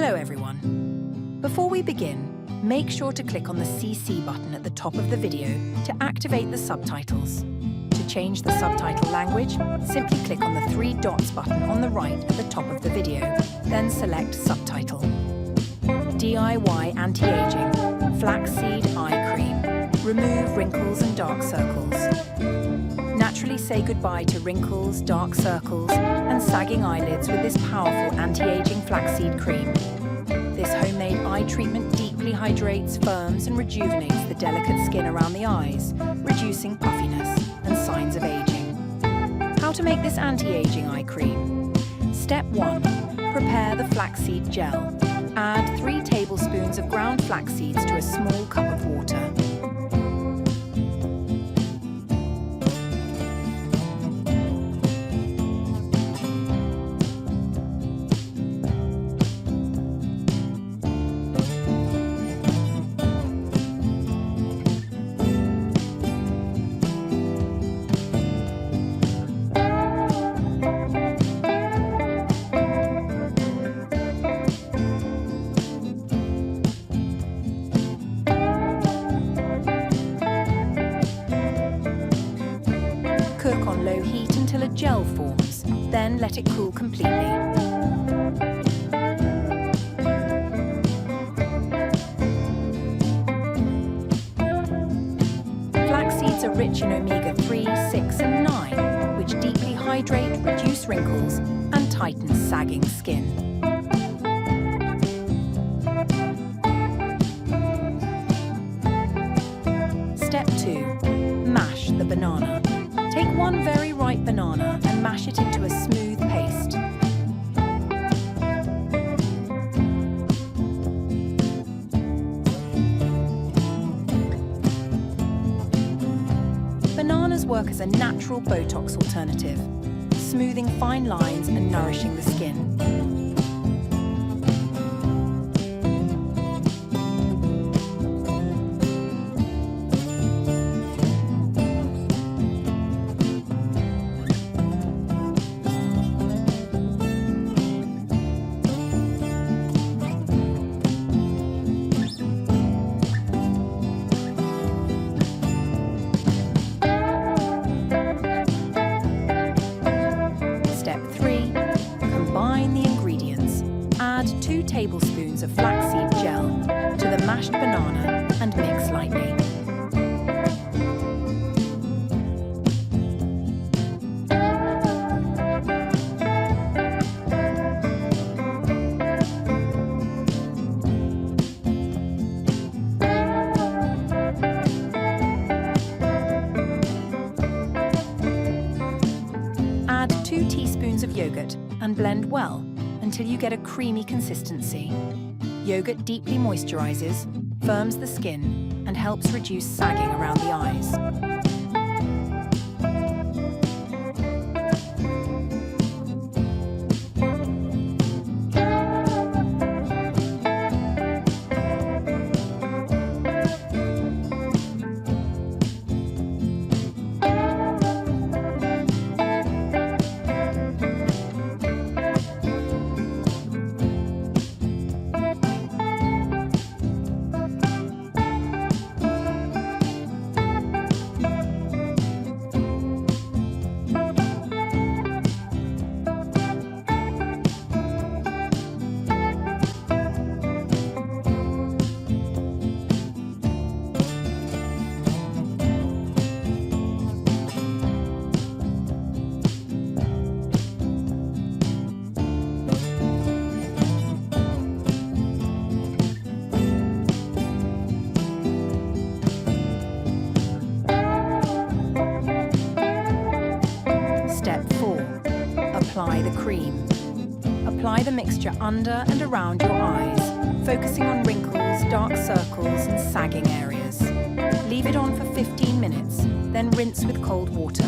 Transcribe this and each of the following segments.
Hello everyone. Before we begin, make sure to click on the CC button at the top of the video to activate the subtitles. To change the subtitle language, simply click on the 3 dots button on the right at the top of the video, then select Subtitle. DIY Anti-Aging Flaxseed Eye Cream. Remove wrinkles and dark circles. Naturally say goodbye to wrinkles, dark circles, and sagging eyelids with this powerful anti-aging flaxseed cream. This homemade eye treatment deeply hydrates, firms, and rejuvenates the delicate skin around the eyes, reducing puffiness and signs of aging. How to make this anti-aging eye cream? Step 1. Prepare the flaxseed gel. Add 3 tablespoons of ground flax seeds to a small cup of water. Cook on low heat until a gel forms, then let it cool completely. Flax seeds are rich in omega-3, 6 and 9, which deeply hydrate, reduce wrinkles and tighten sagging skin. Step 2. Mash the banana. Take 1 very ripe banana and mash it into a smooth paste. Bananas work as a natural Botox alternative, smoothing fine lines and nourishing the skin. Step 3. Combine the ingredients. Add 2 tablespoons of flaxseed gel to the mashed banana and mix lightly. Add 2 teaspoons of yogurt and blend well until you get a creamy consistency. Yogurt deeply moisturizes, firms the skin, and helps reduce sagging around the eyes. Step 4. Apply the cream. Apply the mixture under and around your eyes, focusing on wrinkles, dark circles and sagging areas. Leave it on for 15 minutes, then rinse with cold water.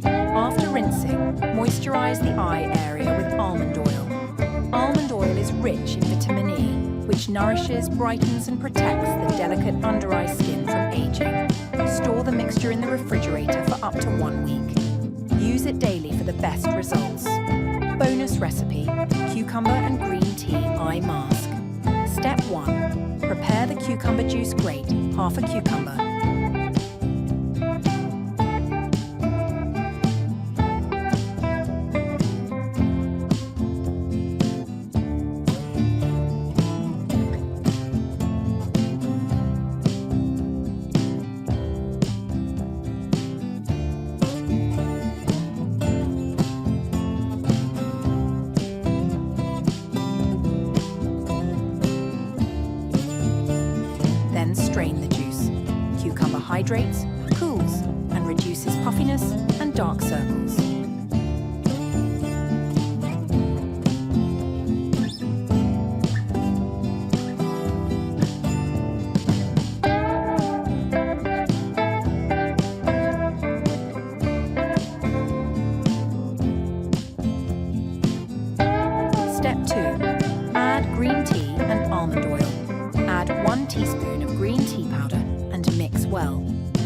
After rinsing, moisturize the eye area with almond oil. Almond oil is rich in vitamin E, which nourishes, brightens and protects the delicate under-eye skin from aging. Store the mixture in the refrigerator for up to 1 week. Use it daily for the best results. Bonus recipe: cucumber and green tea eye mask. Step 1. Prepare the cucumber juice grate, half a cucumber. Then strain the juice. Cucumber hydrates, cools, and reduces puffiness and dark circles. Step 2. Add green tea and almond oil. Add 1 teaspoon of green tea powder and mix well.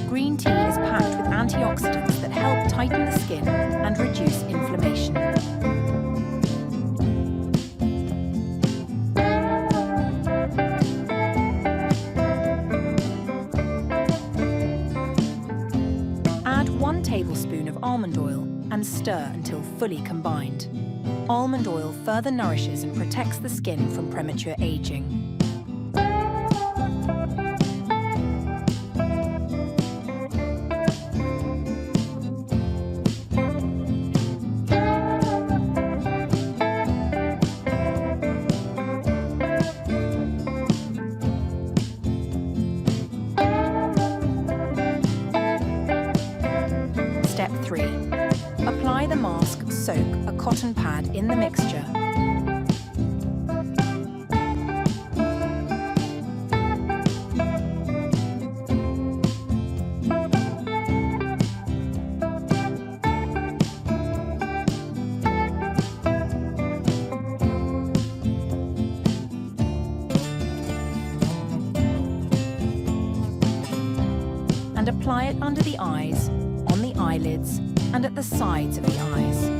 Green tea is packed with antioxidants that help tighten the skin and reduce inflammation. Add 1 tablespoon of almond oil and stir until fully combined. Almond oil further nourishes and protects the skin from premature aging. Step 3. Apply the mask. Soak a cotton pad in the mixture. And apply it under the eyes, on the eyelids, and at the sides of the eyes.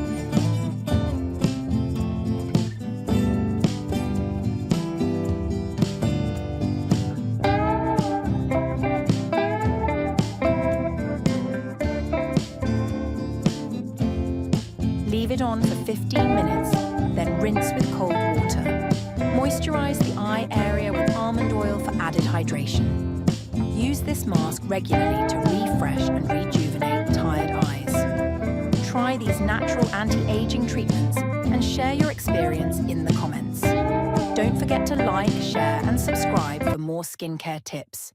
Leave it on for 15 minutes, then rinse with cold water. Moisturize the eye area with almond oil for added hydration. Use this mask regularly to refresh and rejuvenate tired eyes. Try these natural anti-aging treatments and share your experience in the comments. Don't forget to like, share, and subscribe for more skincare tips.